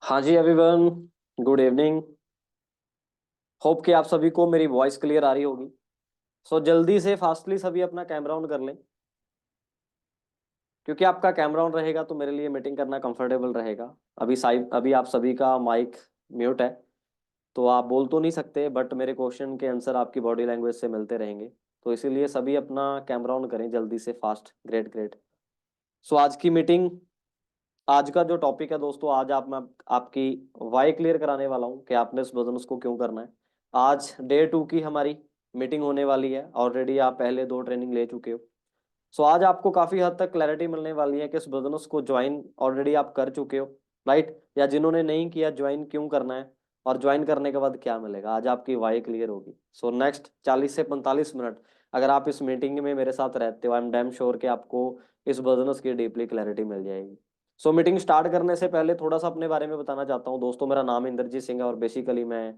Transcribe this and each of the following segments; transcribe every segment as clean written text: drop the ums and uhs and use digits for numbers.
हाँ जी everyone, good evening. Hope कि आप सभी को मेरी वॉइस क्लियर आ रही होगी। सो जल्दी से फास्टली सभी अपना कैमरा ऑन कर लें, क्योंकि आपका कैमरा ऑन रहेगा तो मेरे लिए मीटिंग करना कंफर्टेबल रहेगा। अभी आप सभी का माइक म्यूट है, तो आप बोल तो नहीं सकते, बट मेरे क्वेश्चन के आंसर आपकी बॉडी लैंग्वेज से मिलते रहेंगे। तो इसीलिए सभी अपना कैमरा ऑन करें जल्दी से, फास्ट। Great great. सो आज का जो टॉपिक है दोस्तों, आज मैं आपकी वाई क्लियर कराने वाला हूँ कि आपने इस बिजनेस को क्यों करना है। आज डे 2 की हमारी मीटिंग होने वाली है। ऑलरेडी आप पहले 2 ट्रेनिंग ले चुके हो। सो आज आपको काफ़ी हद तक क्लैरिटी मिलने वाली है कि इस बिजनेस को ज्वाइन ऑलरेडी आप कर चुके हो, राइट, या जिन्होंने नहीं किया ज्वाइन क्यों करना है, और ज्वाइन करने के बाद क्या मिलेगा। आज आपकी वाई क्लियर होगी। सो नेक्स्ट 40 से 45 मिनट अगर आप इस मीटिंग में मेरे साथ रहते हो, आई एम डैम श्योर कि आपको इस बिजनेस की डीपली क्लैरिटी मिल जाएगी। सो मीटिंग स्टार्ट करने से पहले थोड़ा सा अपने बारे में बताना चाहता हूँ दोस्तों। मेरा नाम इंद्रजीत सिंह है और बेसिकली मैं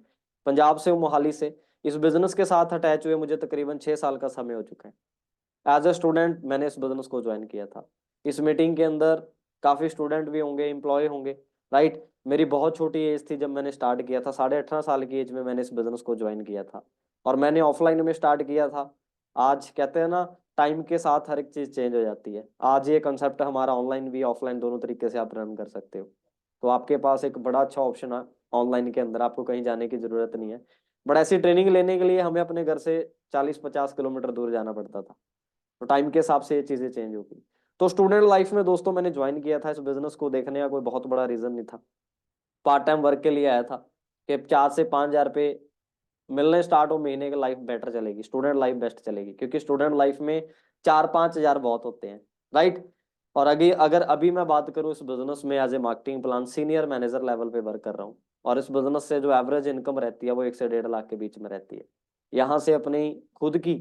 पंजाब से हूँ, मोहाली से। इस बिजनेस के साथ अटैच हुए मुझे तकरीबन 6 साल का समय हो चुका है। एज ए स्टूडेंट मैंने इस बिजनेस को ज्वाइन किया था। इस मीटिंग के अंदर काफ़ी स्टूडेंट भी होंगे, एम्प्लॉय होंगे, राइट। मेरी बहुत छोटी एज थी जब मैंने स्टार्ट किया था, 18.5 साल की एज में मैंने इस बिजनेस को ज्वाइन किया था। और मैंने ऑफलाइन में स्टार्ट किया था। आज कहते हैं ना, टाइम के साथ हर एक चीज़ चेंज हो जाती है। आज ये कंसेप्ट हमारा ऑनलाइन भी ऑफलाइन दोनों तरीके से आप रन कर सकते हो। तो आपके पास एक बड़ा अच्छा ऑप्शन है ऑनलाइन के अंदर, आपको कहीं जाने की ज़रूरत नहीं है। बट ऐसी ट्रेनिंग लेने के लिए हमें अपने घर से 40-50 किलोमीटर दूर जाना पड़ता था। तो टाइम के हिसाब से ये चीज़ें चेंज होगी। तो स्टूडेंट लाइफ में दोस्तों मैंने ज्वाइन किया था, इस बिजनेस को देखने का कोई बहुत बड़ा रीज़न नहीं था। पार्ट टाइम वर्क के लिए आया था कि 4 से 5 हज़ार रुपये मिलने स्टार्ट हो महीने की, लाइफ बेटर चलेगी, स्टूडेंट लाइफ बेस्ट चलेगी। क्योंकि स्टूडेंट लाइफ में 4-5 हज़ार बहुत होते हैं, राइट। और अगर अभी मैं बात करूं, इस बिजनेस में as a marketing plan senior manager level पे वर्क कर रहा हूं। और इस बिजनेस से जो एवरेज इनकम रहती है वो 1 से 1.5 लाख के बीच में रहती है। यहाँ से अपनी खुद की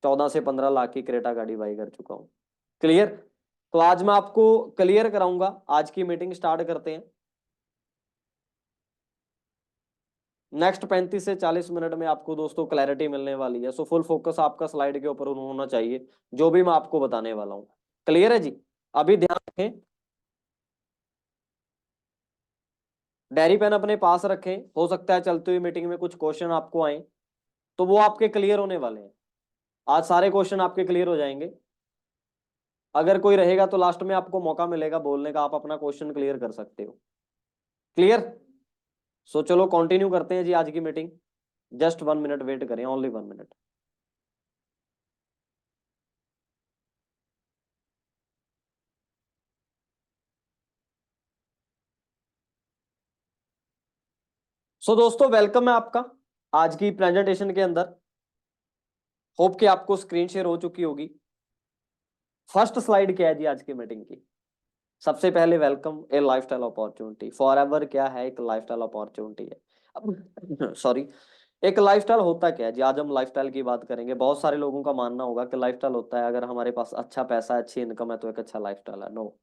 14 से 15 लाख की क्रेटा गाड़ी बाई कर चुका हूँ। क्लियर। तो आज मैं आपको क्लियर कराऊंगा। आज की मीटिंग स्टार्ट करते हैं। नेक्स्ट 35 से 40 मिनट में आपको दोस्तों क्लैरिटी मिलने वाली है। सो फुल फोकस आपका स्लाइड के ऊपर होना चाहिए, जो भी मैं आपको बताने वाला हूँ। क्लियर है जी। अभी ध्यान रखें, डायरी पेन अपने पास रखें। हो सकता है चलते हुए मीटिंग में कुछ क्वेश्चन आपको आए, तो वो आपके क्लियर होने वाले हैं। आज सारे क्वेश्चन आपके क्लियर हो जाएंगे। अगर कोई रहेगा तो लास्ट में आपको मौका मिलेगा बोलने का, आप अपना क्वेश्चन क्लियर कर सकते हो। क्लियर। सो चलो कंटिन्यू करते हैं जी आज की मीटिंग। जस्ट 1 मिनट वेट करें, ओनली 1 मिनट। सो दोस्तों वेलकम है आपका आज की प्रेजेंटेशन के अंदर। होप कि आपको स्क्रीन शेयर हो चुकी होगी। फर्स्ट स्लाइड क्या है जी आज की मीटिंग की। सबसे पहले welcome A lifestyle opportunity for ever. क्या है? एक लाइफस्टाइल अपॉर्चुनिटी है। अब सॉरी, एक लाइफस्टाइल होता क्या है जी? आज हम लाइफस्टाइल की बात करेंगे। बहुत सारे लोगों का मानना होगा कि लाइफस्टाइल होता है अगर हमारे पास अच्छा पैसा है, अच्छी इनकम है, तो एक अच्छा लाइफस्टाइल है। नो,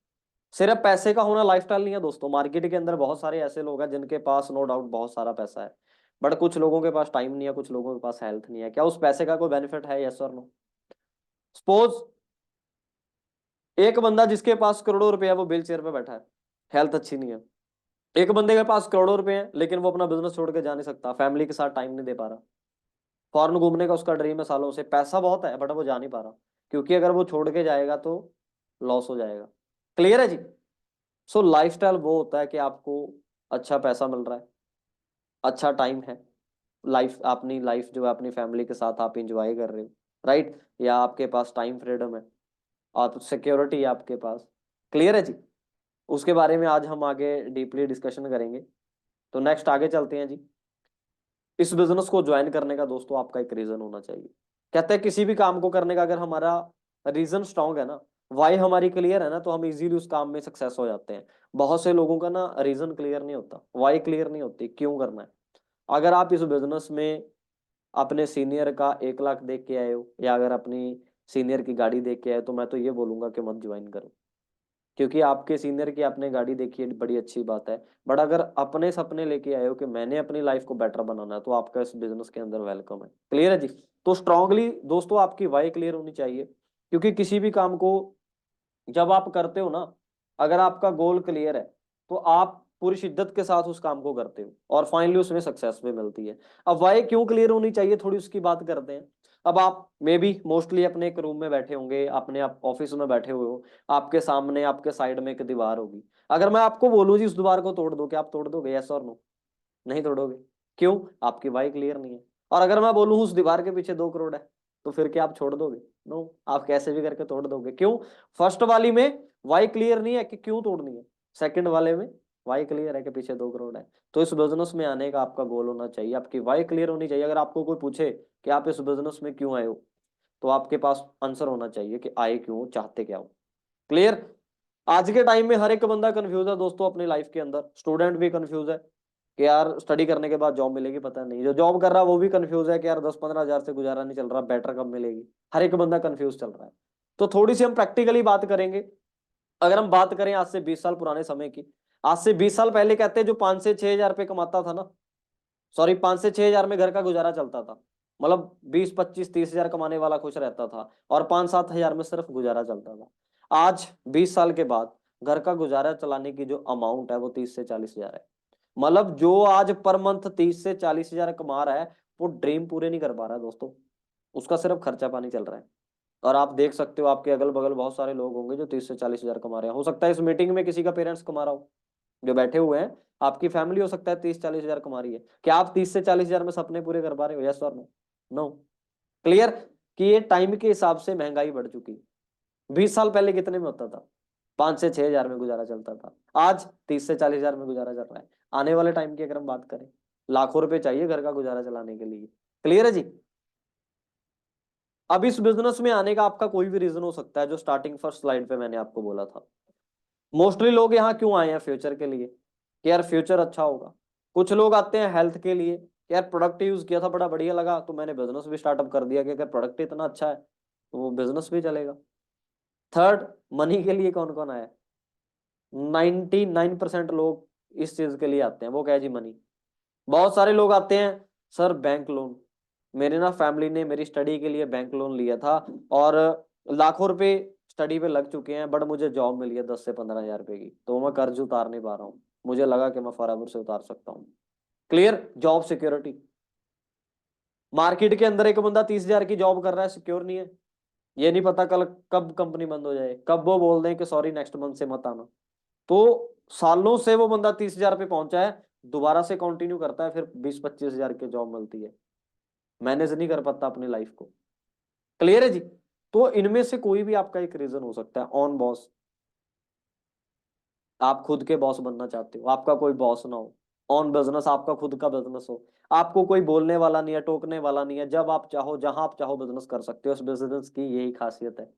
सिर्फ पैसे का होना लाइफस्टाइल नहीं है दोस्तों। मार्केट के अंदर बहुत सारे ऐसे लोग हैं जिनके पास नो डाउट बहुत सारा पैसा है, बट कुछ लोगों के पास टाइम नहीं है, कुछ लोगों के पास हेल्थ नहीं है। क्या उस पैसे का कोई बेनिफिट है? यस और नो। सपोज एक बंदा जिसके पास करोड़ों रुपए है, वो व्हील चेयर पे बैठा है, हेल्थ अच्छी नहीं है। एक बंदे के पास करोड़ों रुपए हैं लेकिन वो अपना बिजनेस छोड़ के जा नहीं सकता, फैमिली के साथ टाइम नहीं दे पा रहा। फॉरेन घूमने का उसका ड्रीम है सालों से, पैसा बहुत है बट वो जा नहीं पा रहा, क्योंकि अगर वो छोड़ के जाएगा तो लॉस हो जाएगा। क्लियर है जी। सो लाइफस्टाइल वो होता है कि आपको अच्छा पैसा मिल रहा है, अच्छा टाइम है, लाइफ अपनी लाइफ जो है अपनी फैमिली के साथ आप इंजॉय कर रहे हो, राइट, या आपके पास टाइम फ्रीडम है और सिक्योरिटी है आपके पास। क्लियर है जी। उसके बारे में आज हम आगे डीपली डिस्कशन करेंगे। तो नेक्स्ट आगे चलते हैं जी। इस बिजनेस को ज्वाइन करने का दोस्तों आपका एक रीजन होना चाहिए। कहते हैं किसी भी काम को करने का अगर हमारा रीजन स्ट्रांग है ना, वाई हमारी क्लियर है ना, तो हम इजीली उस काम में सक्सेस हो जाते हैं। बहुत से लोगों का ना रीजन क्लियर नहीं होता, वाई क्लियर नहीं होती क्यों करना है। अगर आप इस बिजनेस में अपने सीनियर का 1 लाख देख के आए हो, या अगर अपनी सीनियर की गाड़ी देख के आए, तो मैं तो ये बोलूंगा कि मत ज्वाइन करो। क्योंकि आपके सीनियर की आपने गाड़ी देखी है, बड़ी अच्छी बात है, बट अगर अपने सपने लेके आए हो कि मैंने अपनी लाइफ को बेटर बनाना है, तो आपका इस बिजनेस के अंदर वेलकम है। क्लियर है जी। तो स्ट्रांगली दोस्तों आपकी वाई क्लियर होनी चाहिए, क्योंकि किसी भी काम को जब आप करते हो ना, अगर आपका गोल क्लियर है तो आप पूरी शिद्दत के साथ उस काम को करते हो और फाइनली उसमें सक्सेस भी मिलती है। अब वाई क्यों क्लियर होनी चाहिए, थोड़ी उसकी बात करते हैं। अब आप मे बी मोस्टली अपने एक रूम में बैठे होंगे, अपने आप ऑफिस में बैठे हुए हो, आपके सामने आपके साइड में एक दीवार होगी। अगर मैं आपको बोलूं जी उस दीवार को तोड़ दो, क्या आप तोड़ दोगे? यस और नो? नहीं तोड़ोगे। क्यों? आपकी वाई क्लियर नहीं है। और अगर मैं बोलूं उस दीवार के पीछे 2 करोड़ है, तो फिर क्या आप छोड़ दोगे? नो, आप कैसे भी करके तोड़ दोगे। क्यों? फर्स्ट वाली में वाई क्लियर नहीं है कि क्यों तोड़नी है, सेकंड वाले में वाई क्लियर है कि पीछे 2 करोड़ है। तो इस बिजनेस में आने का आपका गोल होना चाहिए, आपकी वाई क्लियर होनी चाहिए। अगर आपको कोई पूछे कि आप इस बिजनेस में क्यों आए हो, तो आपके पास आंसर होना चाहिए कि आए क्यों, चाहते क्या हो। क्लियर? आज के टाइम में हर एक बंदा कंफ्यूज है दोस्तों अपनी लाइफ के अंदर। स्टूडेंट भी कंफ्यूज है कि यार स्टडी करने के बाद जॉब मिलेगी पता नहीं, जो जॉब कर रहा है वो भी कंफ्यूज है कि यार 10-15 हजार से गुजारा नहीं चल रहा, बेटर कब मिलेगी। हर एक बंदा कंफ्यूज चल रहा है। तो थोड़ी सी हम प्रैक्टिकली बात करेंगे। अगर हम बात करें आज से 20 साल पुराने समय की, आज से 20 साल पहले कहते हैं जो 5 से 6 हजार रुपये कमाता था ना, सॉरी 5 से 6 हजार में घर का गुजारा चलता था। मतलब 20-25-30 हजार कमाने वाला खुश रहता था और 5-7 हजार में सिर्फ गुजारा चलता था। आज 20 साल के बाद घर का गुजारा चलाने की जो अमाउंट है वो 30 से 40 हजार है। मतलब जो आज पर मंथ 30 से 40 हजार कमा रहा है, वो ड्रीम पूरे नहीं कर पा रहा है दोस्तों, उसका सिर्फ खर्चा पानी चल रहा है। और आप देख सकते हो आपके अगल बगल बहुत सारे लोग होंगे जो 30 से 40 हजार कमा रहे हैं। हो सकता है इस मीटिंग में किसी का पेरेंट्स कमा रहा हो, जो बैठे हुए हैं आपकी फैमिली हो सकता है 30-40 हजार कमा रही है। क्या आप 30 से 40 हजार में सपने पूरे कर पा रहे हो? यस और नो? नो। क्लियर? कि ये टाइम के हिसाब से महंगाई बढ़ चुकी है। 20 साल पहले कितने में होता था? 5 से 6 हजार में गुजारा चलता था। आज 30 से 40 हजार में गुजारा चल रहा है। आने वाले टाइम की अगर हम बात करें, लाखों रुपए चाहिए घर का गुजारा चलाने के लिए। क्लियर है जी? अब इस बिजनेस में आने का आपका कोई भी रीजन हो सकता है, जो स्टार्टिंग फर्स्ट स्लाइड पे मैंने आपको बोला था। मोस्टली लोग यहाँ क्यों आए हैं? फ्यूचर के लिए, कि यार फ्यूचर अच्छा होगा। कुछ लोग आते हैं हेल्थ के लिए, कि यार प्रोडक्ट यूज किया था बड़ा बढ़िया लगा तो मैंने बिजनेस भी स्टार्टअप कर दिया कि अगर प्रोडक्ट इतना अच्छा है तो वो बिजनेस भी चलेगा। थर्ड, मनी के लिए कौन कौन आया? 99% लोग इस चीज के लिए आते हैं, वो क्या है जी? मनी। बहुत सारे लोग आते हैं सर बैंक लोन, मेरे ना फैमिली ने मेरी स्टडी के लिए बैंक लोन लिया था और लाखों रुपए स्टडी पे लग चुके हैं, बट मुझे जॉब मिली है 10 से 15 हजार रुपए की, तो मैं कर्ज उतार नहीं पा रहा हूँ। मुझे लगा कि मैं फॉरएवर से उतार सकता हूँ। क्लियर? Job security. मार्केट के अंदर एक बंदा 30 हजार की जॉब कर रहा है, सिक्योर नहीं है। ये नहीं पता कल कब कंपनी बंद हो जाए, कब वो बोल दें कि सॉरी नेक्स्ट मंथ से मत आना। तो सालों से वो बंदा 30 हजार पे पहुंचा है, दोबारा से कंटिन्यू करता है, फिर 20-25 हजार की जॉब मिलती है। मैनेज नहीं कर पाता अपनी लाइफ को। क्लियर है जी? तो इनमें से कोई भी आपका एक रीजन हो सकता है। ऑन बॉस, आप खुद के बॉस बनना चाहते हो, आपका कोई बॉस ना हो। ऑन बिजनेस, आपका खुद का बिजनेस हो, आपको कोई बोलने वाला नहीं है, टोकने वाला नहीं है, जब आप चाहो जहां आप चाहो बिजनेस कर सकते हो। इस बिजनेस की यही खासियत है।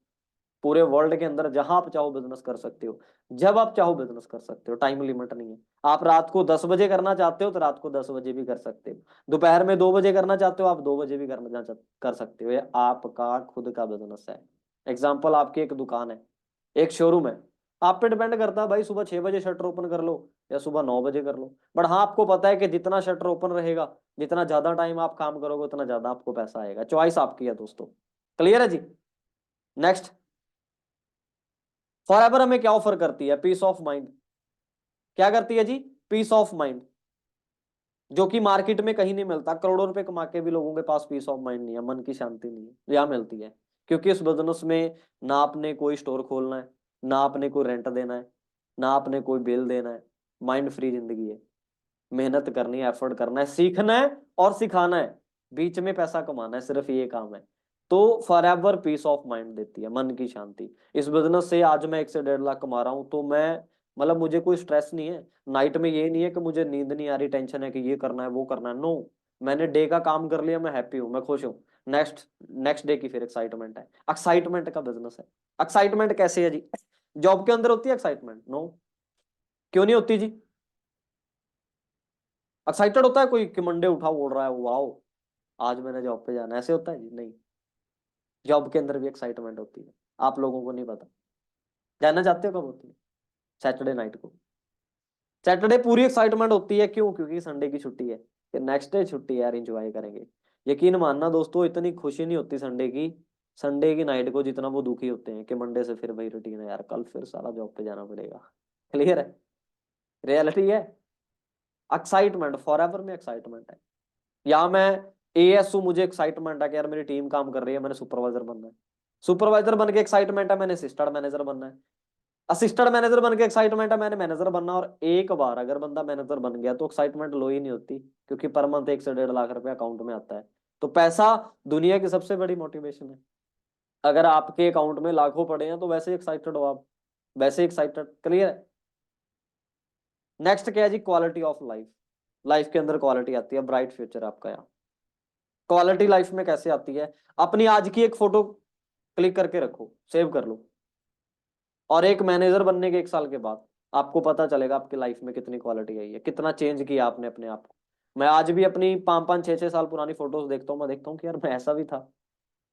पूरे वर्ल्ड के अंदर जहां आप चाहो बिजनेस कर सकते हो, जब आप चाहो बिजनेस कर सकते हो, टाइम लिमिट नहीं है। आप रात को 10 बजे करना चाहते हो तो रात को 10 बजे भी कर सकते हो, दोपहर में 2 बजे करना चाहते हो आप 2 बजे भी कर सकते हो। ये आपका खुद का बिजनेस है। एग्जाम्पल, आपकी एक दुकान है, एक शोरूम है, आप पे डिपेंड करता है भाई सुबह 6 बजे शटर ओपन कर लो या सुबह 9 बजे कर लो। बट हाँ, आपको पता है कि जितना शटर ओपन रहेगा, जितना ज्यादा टाइम आप काम करोगे, उतना ज्यादा आपको पैसा आएगा। चॉइस आपकी है दोस्तों। क्लियर है जी? नेक्स्ट, फॉरएवर हमें क्या ऑफर करती है? Peace of mind. क्या करती है जी? पीस ऑफ माइंड, जो कि मार्केट में कहीं नहीं मिलता। करोड़ों रुपए कमा के भी लोगों के पास पीस ऑफ माइंड नहीं है, मन की शांति नहीं है। यहाँ मिलती है, क्योंकि इस बिजनेस में ना आपने कोई स्टोर खोलना है, ना आपने कोई रेंट देना है, ना आपने कोई बिल देना है। माइंड फ्री जिंदगी है। मेहनत करनी है, एफर्ट करना है, सीखना है और सिखाना है, बीच में पैसा कमाना है, सिर्फ ये काम है। तो फॉरएवर पीस ऑफ माइंड देती है, मन की शांति। इस बिजनेस से आज मैं 1 से 1.5 लाख कमा रहा हूँ, तो मैं मतलब मुझे कोई स्ट्रेस नहीं है। नाइट में ये नहीं है कि मुझे नींद नहीं आ रही, टेंशन है कि ये करना है वो करना है। नो, मैंने डे का काम कर लिया, मैं हैप्पी हूँ, मैं खुश हूँ। नेक्स्ट नेक्स्ट डे की फिर एक्साइटमेंट है। एक्साइटमेंट का बिजनेस है। एक्साइटमेंट कैसे है जी? जॉब के अंदर होती है एक्साइटमेंट? नो। क्यों नहीं होती जी? एक्साइटेड होता है कोई कि मंडे उठा बोल रहा है वाओ आज मैंने जॉब पे जाना है, ऐसे होता है जी? नहीं। जॉब के अंदर भी एक्साइटमेंट होती है, आप लोगों को नहीं पता। जानना चाहते हो कब होती है? सैटरडे नाइट को। सैटरडे पूरी एक्साइटमेंट होती है, क्यों? क्योंकि संडे की छुट्टी है, फिर नेक्स्ट डे छुट्टी है यार, एंजॉय करेंगे। यकीन मानना दोस्तों, इतनी खुशी नहीं होती संडे की नाइट को, जितना वो दुखी होते हैं कि मंडे से फिर वही रूटीन है यार, कल फिर सारा जॉब पे जाना पड़ेगा। क्लियर है, रियलिटी है। एक्साइटमेंट, फॉरएवर में एक्साइटमेंट है। या मैं एएस हूं, मुझे एक्साइटमेंट है कि यार मेरी टीम काम कर रही है, मैंने सुपरवाइजर बनना है। सुपरवाइजर बन के एक्साइटमेंट है मैंने असिस्टेंट मैनेजर बनना है। असिस्टेंट मैनेजर बन के एक्साइटमेंट है मैंने मैनेजर बनना। और एक बार अगर बंदा मैनेजर बन गया तो एक्साइटमेंट लो ही नहीं होती, क्योंकि पर मंथ 1 से 1.5 लाख रुपए अकाउंट में आता है। तो पैसा दुनिया की सबसे बड़ी मोटिवेशन है। अगर आपके अकाउंट में लाखों पड़े हैं तो वैसे एक्साइटेड हो आप, वैसे एक्साइटेड। क्लियर है। नेक्स्ट क्या है जी, क्वालिटी ऑफ लाइफ। लाइफ के अंदर क्वालिटी आती है, ब्राइट फ्यूचर आपका। यहाँ क्वालिटी लाइफ में कैसे आती है, अपनी आज की एक फोटो क्लिक करके रखो, सेव कर लो, और एक मैनेजर बनने के 1 साल के बाद आपको पता चलेगा आपकी लाइफ में कितनी क्वालिटी आई है, कितना चेंज किया आपने अपने आप को। मैं आज भी अपनी 5-5 6-6 साल पुरानी फोटोज देखता हूँ, मैं देखता हूँ कि यार मैं ऐसा भी था,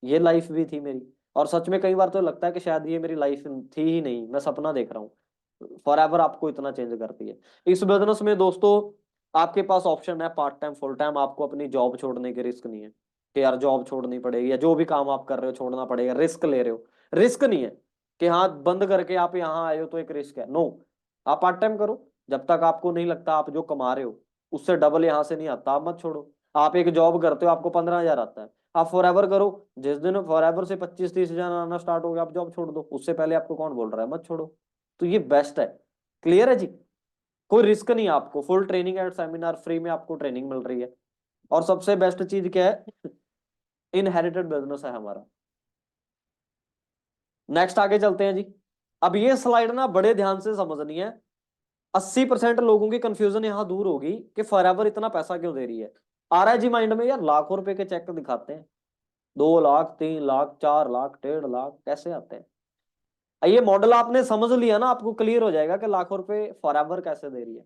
ये लाइफ भी थी मेरी। और सच में कई बार तो लगता है कि शायद ये मेरी लाइफ थी ही नहीं, मैं सपना देख रहा हूँ। फॉर एवर आपको इतना चेंज करती है। इस बिजनेस में दोस्तों आपके पास ऑप्शन है पार्ट टाइम फुल टाइम, आपको अपनी जॉब छोड़ने की रिस्क नहीं है कि यार जॉब छोड़नी पड़ेगी, या जो भी काम आप कर रहे हो छोड़ना पड़ेगा, रिस्क ले रहे हो। रिस्क नहीं है कि हाँ बंद करके आप यहाँ आए हो तो एक रिस्क है, नो। आप पार्ट टाइम करो, जब तक आपको नहीं लगता आप जो कमा रहे हो उससे डबल यहाँ से नहीं आता, आप मत छोड़ो। आप एक जॉब करते हो, आपको 15,000 आता है, आप फॉर एवर करो। जिस दिन फॉर एवर से 25-30 हजार आना स्टार्ट हो गया, आप जॉब छोड़ दो, उससे पहले आपको कौन बोल रहा है मत छोड़ो। तो ये बेस्ट है। क्लियर है जी। कोई रिस्क नहीं है, आपको full training and seminar free में आपको ट्रेनिंग मिल रही है। और सबसे बेस्ट चीज क्या है, इनहेरिटेड बिजनेस है हमारा। नेक्स्ट आगे चलते हैं जी। अब ये स्लाइड ना बड़े ध्यान से समझनी है। 80% लोगों की कंफ्यूजन यहां दूर होगी कि फॉरएवर इतना पैसा क्यों दे रही है। आ रहा है जी माइंड में, यार लाखों रुपए के चेक दिखाते हैं, 2 लाख 3 लाख 4 लाख 1.5 लाख कैसे आते हैं। ये मॉडल आपने समझ लिया ना, आपको क्लियर हो जाएगा कि लाखों रुपए फॉरएवर कैसे दे रही है।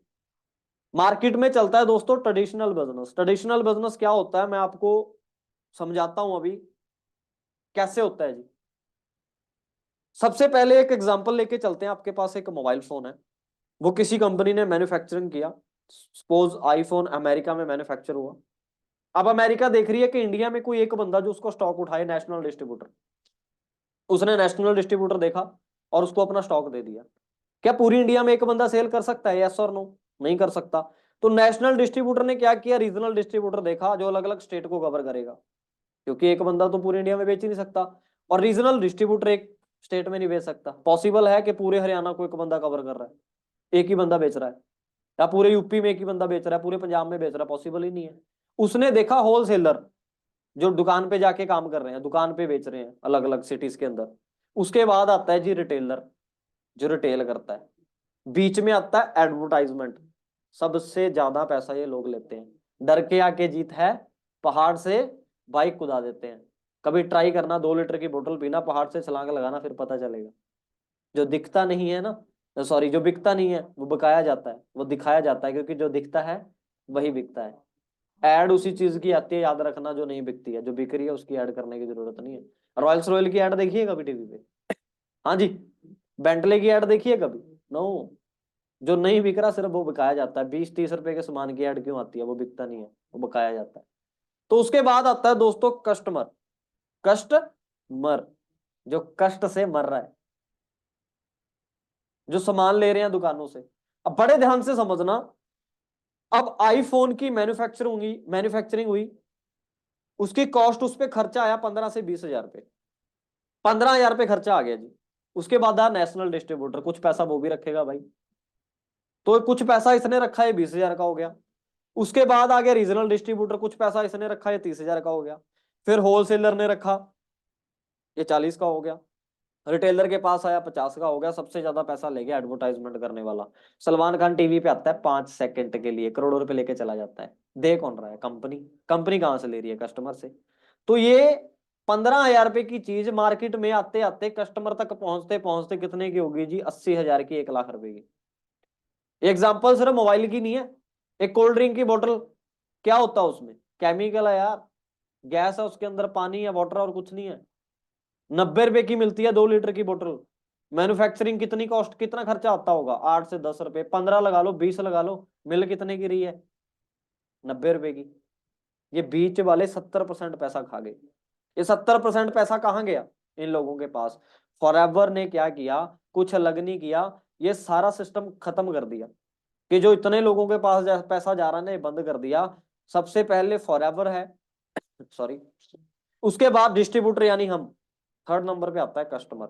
मार्केट में चलता है दोस्तों ट्रेडिशनल बिजनेस। ट्रेडिशनल बिजनेस क्या होता है मैं आपको समझाता हूं अभी कैसे होता है जी। सबसे पहले एक एग्जांपल लेके चलते हैं। आपके पास एक मोबाइल फोन है, वो किसी कंपनी ने मैन्युफैक्चरिंग किया। सपोज आईफोन अमेरिका में मैन्युफैक्चर हुआ। अब अमेरिका देख रही है कि इंडिया में कोई एक बंदा जो उसको स्टॉक उठाए, नेशनल डिस्ट्रीब्यूटर। उसने नेशनल डिस्ट्रीब्यूटर देखा और उसको अपना स्टॉक दे दिया। क्या पूरी इंडिया में एक बंदा सेल कर सकता है, यस और नो? नहीं कर सकता। तो नेशनल डिस्ट्रीब्यूटर ने क्या किया, रीजनल डिस्ट्रीब्यूटर देखा जो अलग अलग स्टेट को कवर करेगा, क्योंकि एक बंदा तो पूरी इंडिया में बेच ही नहीं सकता। और रीजनल डिस्ट्रीब्यूटर एक स्टेट में नहीं बेच सकता। पॉसिबल है कि पूरे हरियाणा को एक बंदा कवर कर रहा है, एक ही बंदा बेच रहा है, या पूरे यूपी में एक ही बंदा बेच रहा है, पूरे पंजाब में बेच रहा है, पॉसिबल ही नहीं है। उसने देखा होलसेलर जो दुकान पे जाके काम कर रहे हैं, दुकान पे बेच रहे हैं अलग अलग सिटीज के अंदर। उसके बाद आता है जी रिटेलर, जो रिटेल करता है। बीच में आता है एडवर्टाइजमेंट। सबसे ज्यादा पैसा ये लोग लेते हैं। डर के आके जीत है, पहाड़ से बाइक कुदा देते हैं। कभी ट्राई करना, 2 लीटर की बोतल पीना, पहाड़ से छलांग लगाना, फिर पता चलेगा। जो दिखता नहीं है ना, सॉरी जो बिकता नहीं है वो बकाया जाता है, वो दिखाया जाता है, क्योंकि जो दिखता है वही बिकता है। एड उसी चीज की आती है, याद रखना, जो नहीं बिकती है। जो बिक रही है उसकी एड करने की जरूरत नहीं है। रॉयल्स रॉयल की एड देखिए कभी टीवी पे? हाँ जी। बेंटले की एड देखिए कभी? नो। जो नहीं बिक रहा सिर्फ वो बिकाया जाता है। 20-30 रुपए के सामान की एड क्यों आती है? वो बिकता नहीं है, वो बकाया जाता है। तो उसके बाद आता है दोस्तों कस्टमर। कस्टमर जो कष्ट से मर रहा है, जो सामान ले रहे हैं दुकानों से। अब बड़े ध्यान से समझना। अब आईफोन की मैन्युफैक्चरिंग हुई, उसकी कॉस्ट, उस पर खर्चा आया 15 से 20 हजार रुपये। 15 हजार रुपये खर्चा आ गया जी। उसके बाद आया नेशनल डिस्ट्रीब्यूटर, कुछ पैसा वो भी रखेगा भाई। तो कुछ पैसा इसने रखा है, 20 हजार का हो गया। उसके बाद आ गया रीजनल डिस्ट्रीब्यूटर, कुछ पैसा इसने रखा है, 30 हजार का हो गया। फिर होलसेलर ने रखा, ये 40 का हो गया। रिटेलर के पास आया, 50 का हो गया। सबसे ज्यादा पैसा ले गया एडवर्टाइजमेंट करने वाला। सलमान खान टीवी पे आता है 5 सेकंड के लिए, करोड़ों रुपए लेके चला जाता है। दे कौन रहा है? कंपनी। कंपनी कहां से ले रही है? कस्टमर से। तो ये 15 हजार रुपए की चीज मार्केट में आते आते कस्टमर तक पहुंचते पहुंचते कितने की होगी जी? 80 हजार की, 1 लाख रुपए की। एग्जाम्पल सिर्फ मोबाइल की नहीं है। एक कोल्ड ड्रिंक की बोतल, क्या होता है उसमें? केमिकल है यार, गैस है उसके अंदर, पानी है, वाटर, और कुछ नहीं है। 90 रुपए की मिलती है 2 लीटर की बोतल। मैन्युफैक्चरिंग कितनी कॉस्ट, कितना खर्चा आता होगा? 8 से 10 रुपए, 15 लगा लो, 20 लगा लो, मिल कितने की रही है? 90 रुपए की। ये बीच वाले 70% पैसा खा गए। ये 70% पैसा कहाँ गया इन लोगों के पास? फॉरएवर ने क्या किया? कुछ अलग नहीं किया। ये सारा सिस्टम खत्म कर दिया कि जो इतने लोगों के पास पैसा जा रहा है ना, ये बंद कर दिया। सबसे पहले फॉरएवर है, सॉरी, उसके बाद डिस्ट्रीब्यूटर यानी हम, थर्ड नंबर पे आता है कस्टमर।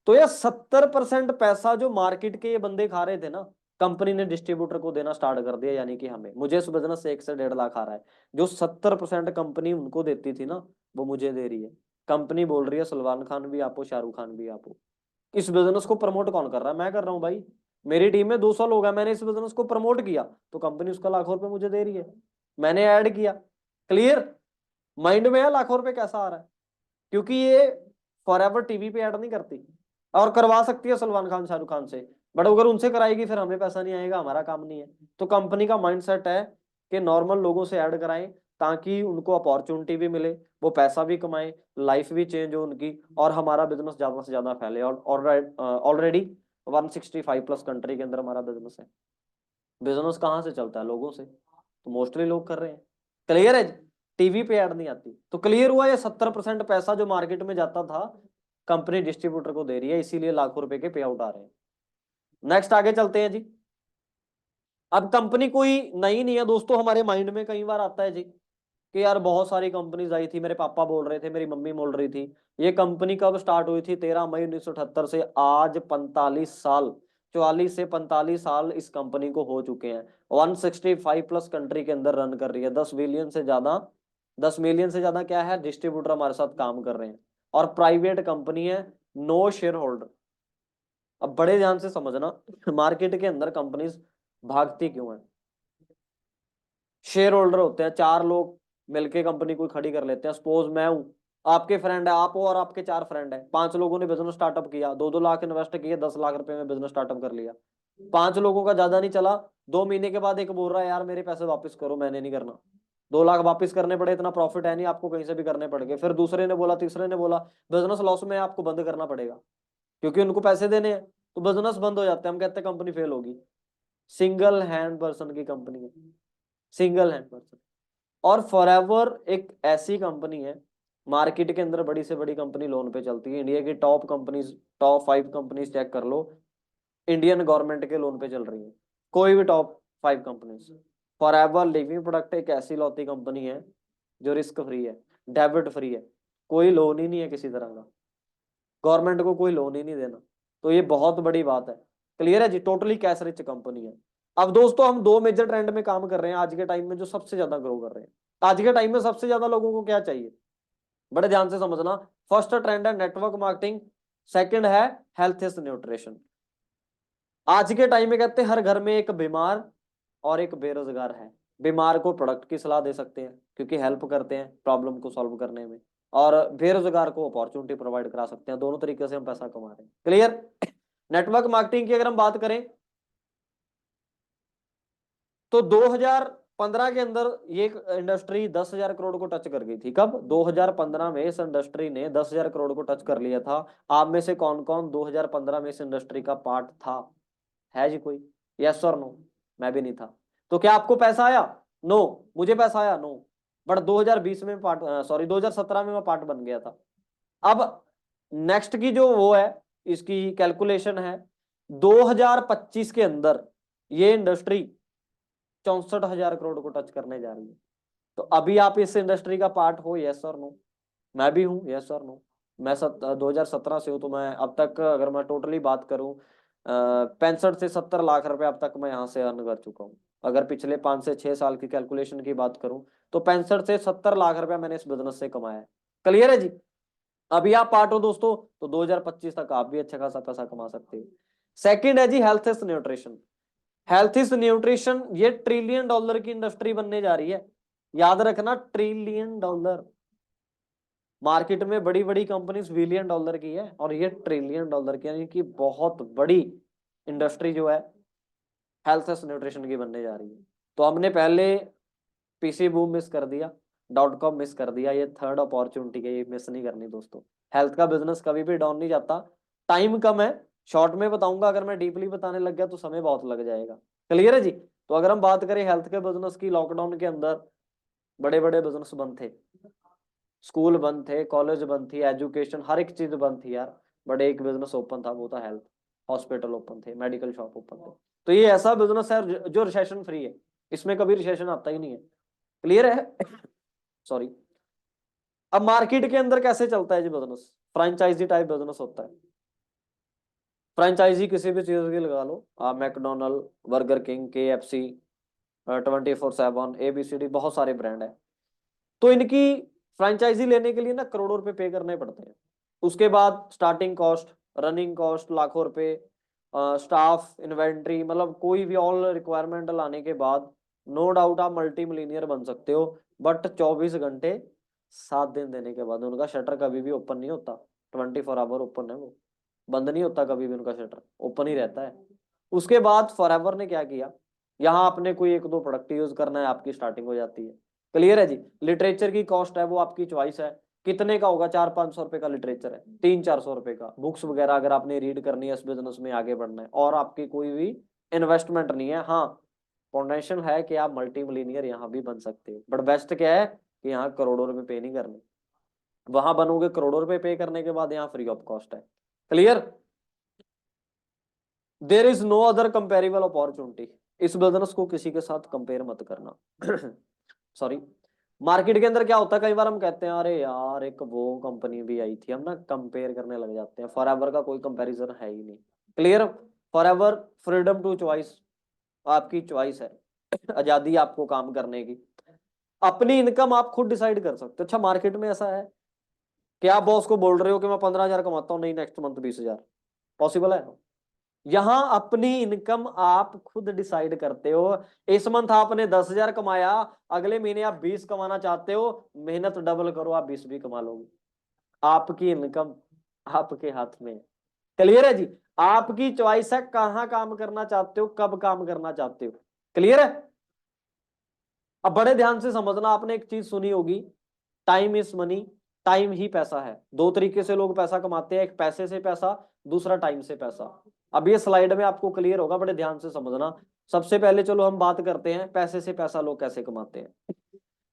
तो ये 70% पैसा जो मार्केट के ये बंदे खा रहे थे ना, कंपनी ने डिस्ट्रीब्यूटर को देना स्टार्ट कर दिया, यानी कि हमें, मुझे इस बिजनेस से 1 से 1.5 लाख आ रहा है। जो 70% कंपनी उनको देती थी ना, वो मुझे दे रही है। कंपनी बोल रही है सलमान खान भी आपो, शाहरुख खान भी आपो। इस बिजनेस को प्रमोट कौन कर रहा है? मैं कर रहा हूँ भाई। मेरी टीम में 200 लोग हैं, मैंने इस बिजनेस को प्रमोट किया तो कंपनी उसका लाखों रुपए मुझे दे रही है। मैंने ऐड किया। क्लियर? माइंड में है लाखों रुपए कैसा आ रहा है? क्योंकि ये फॉरएवर टीवी पे ऐड नहीं करती, और करवा सकती है सलमान खान शाहरुख खान से, बट अगर उनसे कराएगी फिर हमें पैसा नहीं आएगा, हमारा काम नहीं है। तो कंपनी का माइंडसेट है कि नॉर्मल लोगों से ऐड कराएं, ताकि उनको अपॉर्चुनिटी भी मिले, वो पैसा भी कमाएं, लाइफ भी चेंज हो उनकी, और हमारा बिजनेस ज्यादा से ज्यादा फैले। और ऑलरेडी 165+ कंट्री के अंदर हमारा बिजनेस है। बिजनेस कहाँ से चलता है? लोगों से। तो मोस्टली लोग कर रहे हैं। क्लियर है? टीवी पे ऐड नहीं आती। तो क्लियर हुआ, ये 70% पैसा जो मार्केट में जाता था कंपनी डिस्ट्रीब्यूटर को दे रही है, इसीलिए लाखों रुपए के पे आउट आ रहे हैं। नेक्स्ट आगे चलते हैं जी। अब कंपनी कोई नई नहीं है दोस्तों, हमारे माइंड में कई बार आता है जी कि यार बहुत सारी कंपनीज आई थी, मेरे पापा बोल रहे थे, मेरी मम्मी बोल रही थी। ये कंपनी कब स्टार्ट हुई थी? 13 मई 1978 से आज 45 साल, 44 से 45 साल इस कंपनी को हो चुके हैं। 165+ कंट्री के अंदर रन कर रही है। 10 बिलियन से ज्यादा, 10 मिलियन से ज्यादा क्या है, डिस्ट्रीब्यूटर हमारे साथ काम कर रहे हैं। और प्राइवेट कंपनी है, नो शेयर होल्डर। अब बड़े ध्यान से समझना, मार्केट के अंदर कंपनीज भागती क्यों है? शेयर होल्डर होते हैं, 4 लोग मिलके कंपनी को खड़ी कर लेते हैं। सपोज मैं हूं, आपके फ्रेंड है, आप हो और आपके 4 फ्रेंड है, 5 लोगों ने बिजनेस स्टार्टअप किया, 2-2 लाख इन्वेस्ट किए, 10 लाख रुपए में बिजनेस स्टार्टअप कर लिया। 5 लोगों का ज्यादा नहीं चला, 2 महीने के बाद एक बोल रहा है यार मेरे पैसे वापस करो, मैंने नहीं करना। 2 लाख वापस करने पड़े, इतना प्रॉफिट है नहीं, आपको कहीं से भी करने पड़ गए। फिर दूसरे ने बोला, तीसरे ने बोला, बिजनेस लॉस में है, आपको बंद करना पड़ेगा, क्योंकि उनको पैसे देने हैं। तो बिजनेस बंद हो जाते हैं, हम कहते हैं कंपनी फेल होगी। सिंगल हैंड पर्सन की कंपनी है, सिंगल हैंड पर्सन। और फॉरएवर एक ऐसी कंपनी है, मार्केट के अंदर बड़ी से बड़ी कंपनी लोन पे चलती है। इंडिया की top companies, top 5 companies check कर लो, इंडियन गवर्नमेंट के लोन पे चल रही है। कोई भी top 5 companies. Forever Living product एक ऐसी लौती कंपनी है जो रिस्क फ्री है, डेबिट फ्री है, कोई लोन ही नहीं है किसी तरह का, गवर्नमेंट को कोई लोन ही नहीं देना। तो ये बहुत बड़ी बात है। क्लियर है जी? टोटली कैश रिच कंपनी है। अब दोस्तों हम 2 मेजर ट्रेंड में काम कर रहे हैं आज के टाइम में, जो सबसे ज्यादा ग्रो कर रहे हैं। आज के टाइम में सबसे ज्यादा लोगों को क्या चाहिए? बड़े ध्यान से समझना। फर्स्ट ट्रेंड है नेटवर्क मार्केटिंग, सेकंड है हेल्थ इज न्यूट्रिशन। आज के टाइम में कहते हैं हर घर में एक बीमार और एक बेरोजगार है। बीमार को प्रोडक्ट की सलाह दे सकते हैं क्योंकि हेल्प करते हैं प्रॉब्लम को सॉल्व करने में, और बेरोजगार को अपॉर्चुनिटी प्रोवाइड करा सकते हैं। दोनों तरीके से हम पैसा कमा रहे हैं। क्लियर? नेटवर्क मार्केटिंग की अगर हम बात करें तो 2015 के अंदर ये इंडस्ट्री 10,000 करोड़ को टच कर गई थी। कब? 2015 में इस इंडस्ट्री ने 10,000 करोड़ को टच कर लिया था। आप में से कौन कौन 2015 में इस इंडस्ट्री का पार्ट था? है जी कोई? यस और नो? मैं भी नहीं था। तो क्या आपको पैसा आया? नो। मुझे पैसा आया? नो। बट 2020 में पार्ट, सॉरी 2017 में मैं पार्ट बन गया था। अब नेक्स्ट की जो वो है, इसकी कैलकुलेशन है, 2025 के अंदर ये इंडस्ट्री 64,000 करोड़ को टच करने जा रही है। तो अभी आप इस इंडस्ट्री का पार्ट हो? यस और नो? मैं भी हूँ, यस और नो? मैं 2017 से हूँ, तो मैं अब तक अगर मैं टोटली बात करूँ 65 से 70 लाख रुपए अब तक मैं यहाँ से अर्न कर चुका हूँ। अगर पिछले 5 से 6 साल की कैलकुलेशन की बात करूँ तो 65 से 70 लाख रुपया मैंने इस बिजनेस से कमाया है। क्लियर है जी? अभी आप पार्ट हो दोस्तों, तो 2025 तक आप भी अच्छा खासा पैसा कमा सकते हो। सेकंड है जी health is nutrition. Health is nutrition ये $1 ट्रिलियन की इंडस्ट्री बनने जा रही है। याद रखना, $1 ट्रिलियन। मार्केट में बड़ी बड़ी कंपनीज $1 बिलियन की है, और ये $1 ट्रिलियन की, यानी कि बहुत बड़ी इंडस्ट्री जो है हेल्थ एंड न्यूट्रिशन की बनने जा रही है। तो हमने पहले पीसी बूम मिस कर दिया, .com मिस कर दिया, ये थर्ड अपॉर्चुनिटी है, ये मिस नहीं करनी दोस्तों। हेल्थ का बिजनेस कभी भी डाउन नहीं जाता। टाइम कम है, शॉर्ट में बताऊंगा, अगर मैं डीपली बताने लग गया तो समय बहुत लग जाएगा। क्लियर है जी? तो अगर हम बात करें हेल्थ के बिजनेस की, लॉकडाउन के अंदर बड़े बड़े बिजनेस बंद थे, स्कूल बंद थे, कॉलेज बंद थी, एजुकेशन हर एक चीज बंद थी यार, बट एक बिजनेस ओपन था, वो था हेल्थ। हॉस्पिटल ओपन थे, मेडिकल शॉप ओपन थे। तो ये ऐसा बिजनेस है जो रिसेशन फ्री है, इसमें कभी रिसेशन आता ही नहीं है। क्लियर है? सॉरी। अब मार्केट के अंदर कैसे चलता है जी बिजनेस? फ्रेंचाइजी टाइप बिजनेस होता है। फ्रेंचाइजी किसी भी चीज की लगा लो आप, McDonald, burger king, KFC, 24/7, ABCD, बहुत सारे ब्रांड है। तो इनकी फ्रेंचाइजी लेने के लिए ना करोड़ों रुपए पे करने पड़ते हैं। उसके बाद स्टार्टिंग कॉस्ट, रनिंग कॉस्ट लाखों रुपए, स्टाफ, इन्वेंट्री, मतलब कोई भी ऑल रिक्वायरमेंट लाने के बाद नो डाउट आप मल्टी मिलीनियर बन सकते हो। बट 24 घंटे 7 दिन देने के बाद उनका शटर कभी भी ओपन नहीं होता। 24 आवर ओपन है वो, बंद नहीं होता कभी भी, उनका शटर ओपन ही रहता है। उसके बाद फॉरएवर ने क्या किया, यहाँ आपने कोई एक दो प्रोडक्ट यूज करना है, आपकी स्टार्टिंग हो जाती है। क्लियर है जी? लिटरेचर की कॉस्ट है वो आपकी चॉइस है, कितने का होगा, 400-500 रुपए का लिटरेचर है, 300-400 रुपए का बुक्स वगैरह अगर आपने रीड करनी है, इस बिजनेस में आगे बढ़ना है, और आपकी कोई भी इन्वेस्टमेंट नहीं है। हाँ, पोटेंशियल है कि आप मल्टी मिलीनियर यहाँ भी बन सकते हो, बट बेस्ट क्या है कि यहाँ करोड़ों रुपए पे नहीं करने, वहां बनोगे करोड़ों रुपए पे करने के बाद यहाँ फ्री ऑफ कॉस्ट है। Clear? There is no other comparable opportunity. इस बिजनेस को किसी के साथ कंपेयर मत करना। सॉरी। मार्केट के अंदर क्या होता है, कई बार हम कहते हैं अरे यार एक वो कंपनी भी आई थी, हम ना कंपेयर करने लग जाते हैं। फॉरएवर का कोई कंपैरिजन है ही नहीं। Clear? Forever freedom to choice, आपकी चॉइस है, आजादी आपको काम करने की, अपनी इनकम आप खुद डिसाइड कर सकते हो। अच्छा, मार्केट में ऐसा है कि आप बॉस को बोल रहे हो कि मैं 15,000 कमाता हूँ, नहीं नेक्स्ट मंथ 20,000, पॉसिबल है? यहां अपनी इनकम आप खुद डिसाइड करते हो। इस मंथ आपने 10,000 कमाया, अगले महीने आप 20 कमाना चाहते हो, मेहनत डबल करो, आप 20 भी कमा लोगे। आपकी इनकम आपके हाथ में है। क्लियर है जी? आपकी चॉइस है कहां काम करना चाहते हो, कब काम करना चाहते हो। क्लियर है? अब बड़े ध्यान से समझना, आपने एक चीज सुनी होगी, टाइम इज मनी। टाइम ही पैसा है। दो तरीके से लोग पैसा कमाते हैं, एक पैसे से पैसा, दूसरा टाइम से पैसा। अब ये स्लाइड में आपको क्लियर होगा, बड़े ध्यान से समझना। सबसे पहले चलो हम बात करते हैं पैसे से पैसा लोग कैसे कमाते हैं।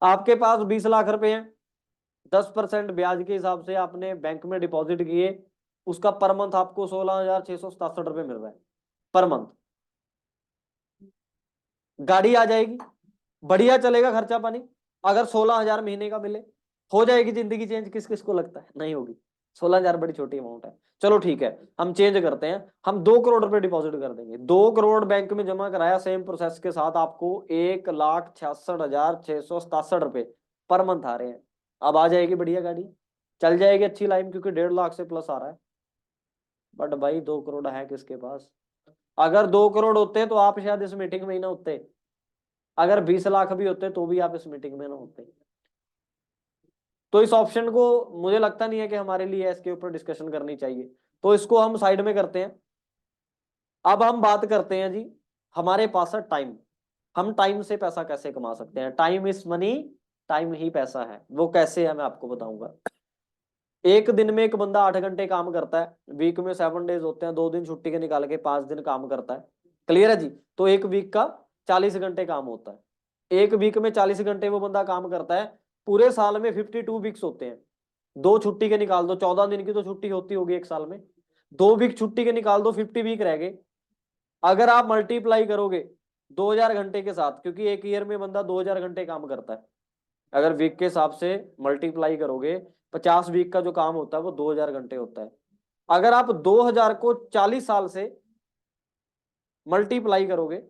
आपके पास 20 लाख रुपए हैं, 10% ब्याज के हिसाब से आपने बैंक में डिपॉजिट किए, उसका पर मंथ आपको 16,667 रुपए मिल रहा है पर मंथ। गाड़ी आ जाएगी, बढ़िया चलेगा खर्चा पानी, अगर 16,000 महीने का मिले, हो जाएगी जिंदगी चेंज? किस किस को लगता है नहीं होगी? 16,000 बड़ी छोटी अमाउंट है। चलो ठीक है, हम चेंज करते हैं, हम 2 करोड़ रुपए डिपॉजिट कर देंगे। 2 करोड़ बैंक में जमा कराया, सेम प्रोसेस के साथ आपको 1,66,667 रुपए पर मंथ आ रहे हैं। अब आ जाएगी बढ़िया गाड़ी, चल जाएगी अच्छी लाइफ, क्योंकि 1.5 लाख से प्लस आ रहा है। बट भाई 2 करोड़ है किसके पास? अगर 2 करोड़ होते तो आप शायद इस मीटिंग में ही ना होते, अगर 20 लाख भी होते तो भी आप इस मीटिंग में ना होते। तो इस ऑप्शन को मुझे लगता नहीं है कि हमारे लिए इसके ऊपर डिस्कशन करनी चाहिए, तो इसको हम साइड में करते हैं। अब हम बात करते हैं जी, हमारे पास है टाइम। हम टाइम से पैसा कैसे कमा सकते हैं? टाइम इज मनी, टाइम ही पैसा है। वो कैसे है मैं आपको बताऊंगा। एक दिन में एक बंदा 8 घंटे काम करता है, वीक में 7 डेज होते हैं, 2 दिन छुट्टी के निकाल के 5 दिन काम करता है। क्लियर है जी? तो एक वीक का 40 घंटे काम होता है। एक वीक में 40 घंटे वो बंदा काम करता है, पूरे साल में 52 वीक्स होते हैं। दो छुट्टी के निकाल दो, 14 दिन की तो छुट्टी होती होगी एक साल में, 2 वीक छुट्टी के निकाल दो, 50 वीक रह गए। अगर आप मल्टीप्लाई करोगे 2,000 घंटे के साथ, क्योंकि एक ईयर में बंदा 2,000 घंटे काम करता है, अगर वीक के हिसाब से मल्टीप्लाई करोगे, 50 वीक का जो काम होता है वो 2,000 घंटे होता है। अगर आप 2,000 को 40 साल से मल्टीप्लाई करोगे,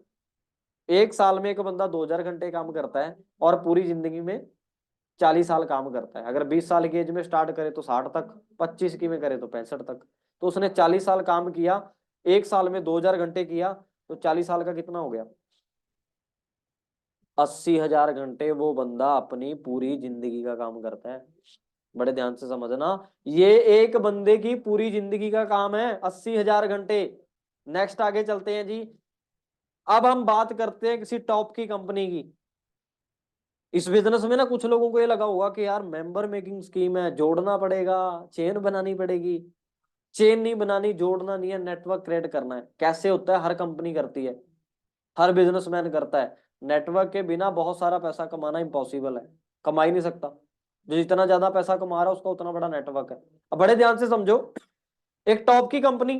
एक साल में एक बंदा 2,000 घंटे काम करता है और पूरी जिंदगी में 40 साल काम करता है। अगर 20 साल की एज में स्टार्ट करे तो 60 तक, 25 की में करे तो 65 तक। तो उसने 40 साल काम किया, एक साल में 2,000 घंटे किया, तो 40 साल का कितना हो गया? 80,000 घंटे वो बंदा अपनी पूरी जिंदगी का काम करता है। बड़े ध्यान से समझना, ये एक बंदे की पूरी जिंदगी का काम है, 80,000 घंटे। नेक्स्ट आगे चलते हैं जी। अब हम बात करते हैं किसी टॉप की कंपनी की। इस बिजनेस में ना कुछ लोगों को ये लगा होगा कि यार मेंबर मेकिंग स्कीम है, जोड़ना पड़ेगा, चेन बनानी पड़ेगी। चेन नहीं बनानी, जोड़ना नहीं है, नेटवर्क क्रिएट करना है। कैसे होता है? हर कंपनी करती है, हर बिजनेसमैन करता है। नेटवर्क के बिना बहुत सारा पैसा कमाना इम्पॉसिबल है, कमा ही नहीं सकता। जो जितना ज्यादा पैसा कमा रहा है उसका उतना बड़ा नेटवर्क है। अब बड़े ध्यान से समझो, एक टॉप की कंपनी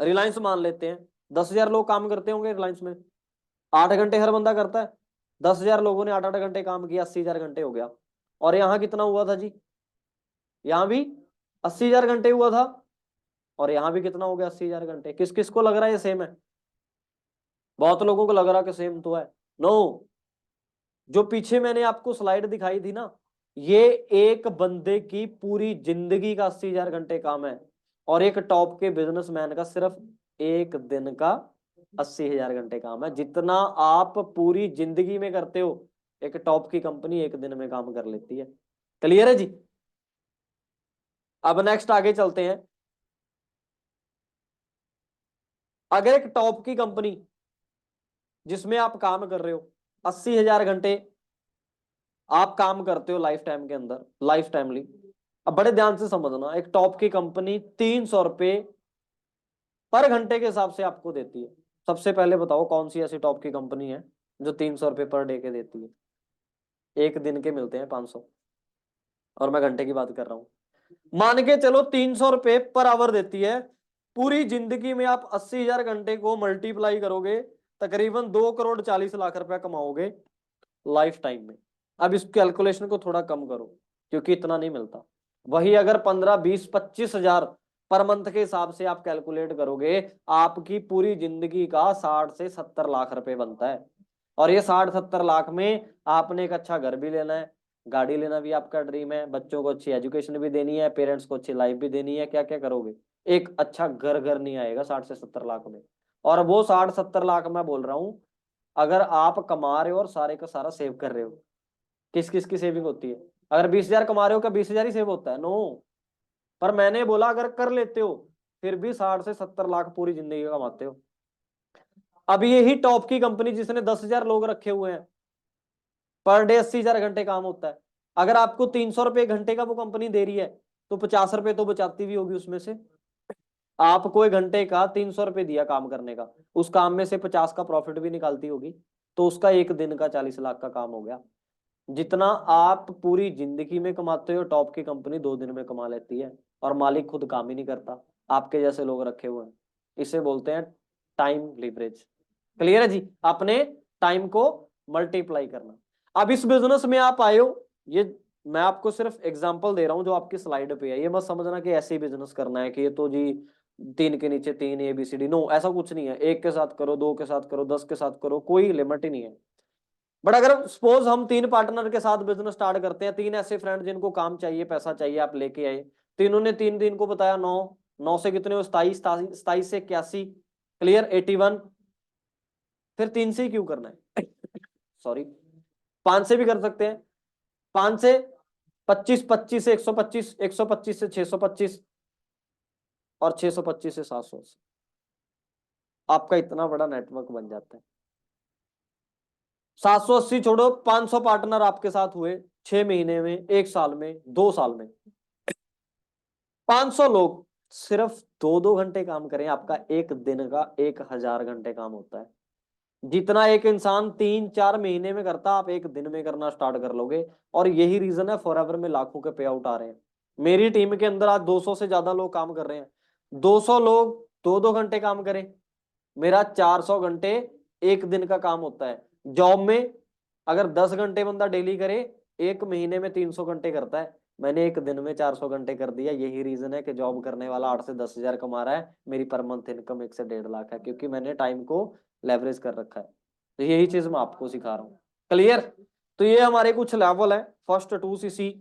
रिलायंस मान लेते हैं, 10,000 लोग काम करते होंगे रिलायंस में, 8 घंटे हर बंदा करता है, 10,000 लोगों ने 8-8 घंटे काम किया, 80,000 घंटे हो गया। और यहाँ कितना हुआ था जी, यहाँ भी 80,000 घंटे हुआ था, और यहाँ भी कितना हो गया 80,000 घंटे। किस किस को लग रहा है ये सेम है? बहुत लोगों को लग रहा है कि सेम तो है। नो, जो पीछे मैंने आपको स्लाइड दिखाई थी ना, ये एक बंदे की पूरी जिंदगी का 80,000 घंटे काम है, और एक टॉप के बिजनेसमैन का सिर्फ एक दिन का 80,000 घंटे काम है। जितना आप पूरी जिंदगी में करते हो, एक टॉप की कंपनी एक दिन में काम कर लेती है। क्लियर है जी? अब नेक्स्ट आगे चलते हैं। अगर एक टॉप की कंपनी जिसमें आप काम कर रहे हो, 80,000 घंटे आप काम करते हो लाइफ टाइम के अंदर, लाइफ टाइमली। अब बड़े ध्यान से समझना, एक टॉप की कंपनी 300 रुपए पर घंटे के हिसाब से आपको देती है। सबसे पहले बताओ कौन सी ऐसी टॉप की कंपनी है जो 300 रुपए पर डे के देती है? एक दिन के मिलते हैं 500, और मैं घंटे की बात कर रहा हूं। मान के चलो 300 रुपए पर आवर देती है, पूरी जिंदगी में आप 80,000 घंटे को मल्टीप्लाई करोगे, तकरीबन 2,40,00,000 रुपया कमाओगे लाइफ टाइम में। अब इस कैलकुलेशन को थोड़ा कम करो, क्योंकि इतना नहीं मिलता। वही अगर 15, 20, 25 हजार पर मंथ के हिसाब से आप कैलकुलेट करोगे, आपकी पूरी जिंदगी का 60 से 70 लाख रुपए बनता है। और ये 60-70 लाख में आपने एक अच्छा घर भी लेना है, गाड़ी लेना भी आपका ड्रीम है, बच्चों को अच्छी एजुकेशन भी देनी है, पेरेंट्स को अच्छी लाइफ भी देनी है, क्या क्या करोगे? एक अच्छा घर घर नहीं आएगा 60 से 70 लाख में। और वो 60-70 लाख मैं बोल रहा हूं, अगर आप कमा रहे हो और सारे का सारा सेव कर रहे हो। किस किस की सेविंग होती है? अगर 20,000 कमा रहे हो, क्या 20,000 ही सेव होता है? नो। पर मैंने बोला अगर कर लेते हो, फिर भी 60 से 70 लाख पूरी जिंदगी का कमाते हो। अब यही टॉप की कंपनी जिसने 10,000 लोग रखे हुए हैं, पर डे 80,000 घंटे काम होता है, अगर आपको 300 रुपए घंटे का वो कंपनी दे रही है, तो 50 रुपए तो बचाती भी होगी उसमें से। आपको एक घंटे का 300 रुपए दिया काम करने का, उस काम में से 50 का प्रॉफिट भी निकालती होगी, तो उसका एक दिन का 40 लाख का काम हो गया। जितना आप पूरी जिंदगी में कमाते हो, टॉप की कंपनी 2 दिन में कमा लेती है, और मालिक खुद काम ही नहीं करता, आपके जैसे लोग रखे हुए हैं। इसे बोलते हैं टाइम लीवरेज। क्लियर है जी? अपने टाइम को मल्टीप्लाई करना। अब इस बिजनेस में आप आए हो, ये मैं आपको सिर्फ एग्जांपल दे रहा हूं जो आपकी स्लाइड पे है। ये मत समझना कि ऐसे ही बिजनेस करना है कि ये तो जी 3 के नीचे 3 ABCD, नो, ऐसा कुछ नहीं है। एक के साथ करो, 2 के साथ करो, 10 के साथ करो, कोई लिमिट ही नहीं है। बट अगर सपोज हम 3 पार्टनर के साथ बिजनेस स्टार्ट करते हैं, 3 ऐसे फ्रेंड जिनको काम चाहिए, पैसा चाहिए, आप लेके आए, तीनों ने 3 दिन को बताया 9, 9 से कितने हो 27, 27 से 81, क्लियर 81। फिर 3 से ही क्यों करना है? सॉरी, 5 से भी कर सकते हैं। 5 से 25, 25 से 125, 125 से 625, और 625 से 780। आपका इतना बड़ा नेटवर्क बन जाता है। 780 छोड़ो, 500 पार्टनर आपके साथ हुए 6 महीने में, 1 साल में, 2 साल में। 500 लोग सिर्फ 2-2 घंटे काम करें, आपका एक दिन का 1,000 घंटे काम होता है। जितना एक इंसान 3-4 महीने में करता, आप एक दिन में करना स्टार्ट कर लोगे। और यही रीजन है फॉरएवर में लाखों के पे आउट आ रहे हैं। मेरी टीम के अंदर आज 200 से ज्यादा लोग काम कर रहे हैं। 200 लोग 2-2 घंटे काम करें, मेरा 400 घंटे एक दिन का काम होता है। जॉब में अगर 10 घंटे बंदा डेली करे, एक महीने में 300 घंटे करता है। मैंने एक दिन में 400 घंटे कर दिया। यही रीजन है कि जॉब करने वाला 8 से 10 हजार कमा रहा है, मेरी पर मंथ इनकम 1 से 1.5 लाख है, क्योंकि मैंने टाइम को लेवरेज कर रखा है। तो यही चीज मैं आपको सिखा रहा हूँ। क्लियर? तो ये हमारे कुछ लेवल है। फर्स्ट 2cc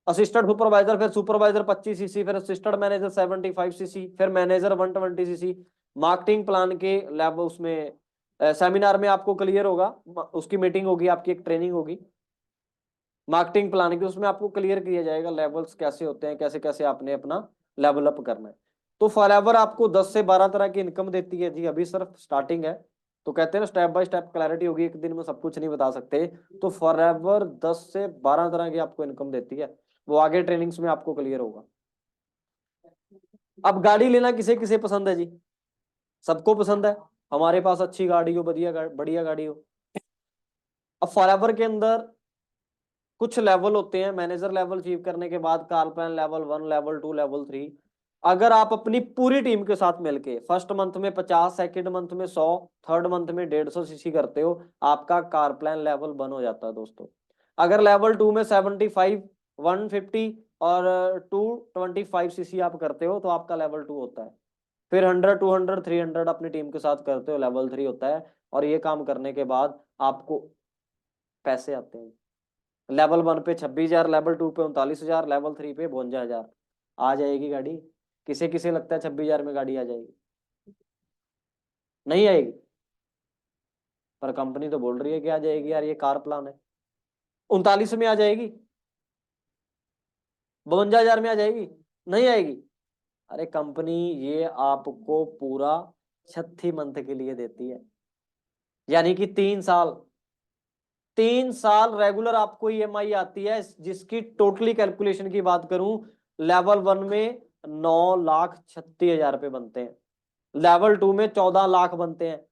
असिस्टेंट सुपरवाइजर, फिर सुपरवाइजर 25cc, फिर असिस्टेंट मैनेजर 75cc, फिर मैनेजर 120cc। मार्केटिंग प्लान के लैब उसमें सेमिनार में आपको क्लियर होगा, उसकी मीटिंग होगी, आपकी एक ट्रेनिंग होगी मार्केटिंग प्लान की, उसमें आपको क्लियर किया जाएगा लेवल्स कैसे होते हैं, कैसे कैसे आपने अपना लेवल अप करना है। तो फॉरएवर आपको 10 से 12 तरह की इनकम देती है जी, अभी सिर्फ स्टार्टिंग है। तो कहते हैं ना स्टेप बाय स्टेप क्लैरिटी होगी, एक दिन में सब कुछ नहीं बता सकते। तो फॉरएवर 10 से 12 तरह की आपको इनकम देती है, वो आगे ट्रेनिंग्स में आपको क्लियर होगा। अब गाड़ी लेना किसे किसे पसंद है जी? सबको पसंद है, हमारे पास अच्छी गाड़ी हो, बढ़िया गाड़ी हो। अब फॉरएवर के अंदर कुछ लेवल होते हैं। मैनेजर लेवल अचीव करने के बाद car plan level 1, level 2, level 3। अगर आप अपनी पूरी टीम के साथ मिलके फर्स्ट मंथ में 50, सेकंड मंथ में 100, थर्ड मंथ में 150 सीसी करते हो, आपका कार प्लान लेवल 1 हो जाता है दोस्तों। अगर लेवल 2 में 75, 150 और 225 सीसी आप करते हो तो आपका लेवल 2 होता है। फिर 100, 200, 300 अपनी टीम के साथ करते हो, लेवल 3 होता है। और ये काम करने के बाद आपको पैसे आते हैं। लेवल 1 पे 26,000, लेवल 2 पे 39,000, लेवल 3 पे 52,000। आ जाएगी गाड़ी? किसे किसे लगता है 26,000 में गाड़ी आ जाएगी? नहीं आएगी। पर कंपनी तो बोल रही है कि आ जाएगी यार, ये कार प्लान है। 39 में आ जाएगी? 52,000 में आ जाएगी? नहीं आएगी। अरे कंपनी ये आपको पूरा 36 मंथ के लिए देती है, यानी कि 3 साल। 3 साल रेगुलर आपको ईएमआई आती है, जिसकी टोटली कैलकुलेशन की बात करूं, लेवल 1 में 9,36,000 रुपये बनते हैं, लेवल 2 में 14 लाख बनते हैं,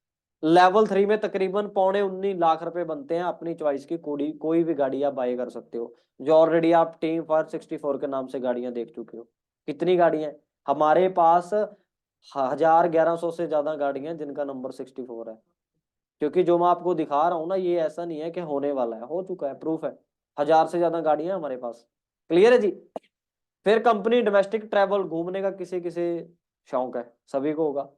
लेवल 3 में तकरीबन 19.25 लाख बनते हैं। अपनी चॉइस की कोई कोई भी गाड़ी आप बाय कर सकते हो, जो ऑलरेडी आप टीम फॉर 64 के नाम से गाड़ियां देख चुके हो। कितनी गाड़ियां हैं हमारे पास? 1,000, 1,100 से ज्यादा गाड़ियां जिनका नंबर 64 है। क्योंकि जो मैं आपको दिखा रहा हूँ ना, ये ऐसा नहीं है कि होने वाला है, हो चुका है, प्रूफ है। 1,000 से ज्यादा गाड़ियां हमारे पास। क्लियर है जी? फिर कंपनी डोमेस्टिक ट्रैवल, घूमने का किसे किसे शौक है? सभी को होगा।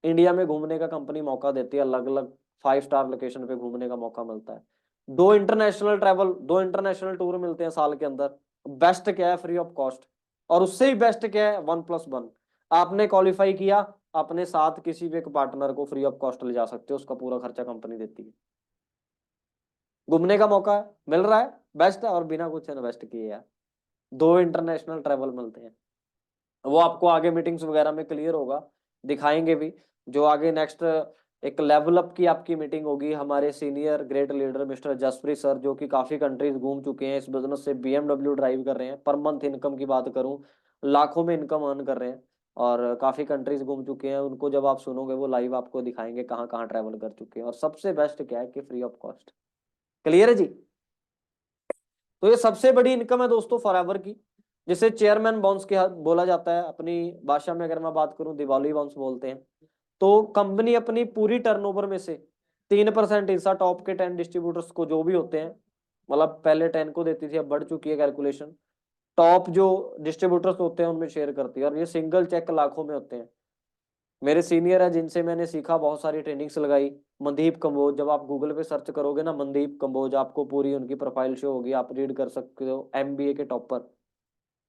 इंडिया में घूमने का कंपनी मौका देती है, अलग अलग 5 स्टार लोकेशन पे घूमने का मौका मिलता है। 2 इंटरनेशनल टूर मिलते हैं साल के अंदर। बेस्ट क्या है? Free of cost. और उससे ही बेस्ट क्या है? 1+1। आपने क्वालिफाई किया, अपने साथ किसी भी एक पार्टनर को फ्री ऑफ कॉस्ट ले जा सकते हो, उसका पूरा खर्चा कंपनी देती है। घूमने का मौका मिल रहा है, बेस्ट है, और बिना कुछ इन्वेस्ट किए यार। 2 इंटरनेशनल ट्रैवल मिलते हैं। वो आपको आगे मीटिंग्स वगैरह में क्लियर होगा, दिखाएंगे भी। जो आगे नेक्स्ट एक लेवल अप की आपकी मीटिंग होगी, हमारे senior great leader mister Jaspreet sir, जो कि काफी कंट्रीज घूम चुके हैं, इस बिजनेस से BMW ड्राइव कर रहे हैं। पर मंथ इनकम की बात करूं, लाखों में इनकम अर्न कर रहे हैं, और काफी कंट्रीज घूम चुके हैं। उनको जब आप सुनोगे, वो लाइव आपको दिखाएंगे कहाँ कहाँ ट्रैवल कर चुके हैं। और सबसे बेस्ट क्या है कि फ्री ऑफ कॉस्ट। क्लियर है जी? तो ये सबसे बड़ी इनकम है दोस्तों फॉरएवर की, जिसे चेयरमैन बाउंस के बोला जाता है। अपनी भाषा में अगर मैं बात करूं, दिवाली बाउंस बोलते हैं। तो कंपनी अपनी पूरी टर्नओवर में से 3% हिस्सा टॉप के 10 डिस्ट्रीब्यूटर्स को, जो भी होते हैं, मतलब पहले 10 को देती थी, अब बढ़ चुकी है कैलकुलेशन, टॉप जो डिस्ट्रीब्यूटर्स होते हैं उनमें शेयर करती है। और ये सिंगल चेक लाखों में होते हैं। मेरे सीनियर है, जिनसे मैंने सीखा, बहुत सारी ट्रेनिंग्स लगाई। मनदीप कंबोज, जब आप गूगल पे सर्च करोगे ना मनदीप कंबोज, आपको पूरी उनकी प्रोफाइल शो होगी, आप रीड कर सकते हो। MBA के टॉपर,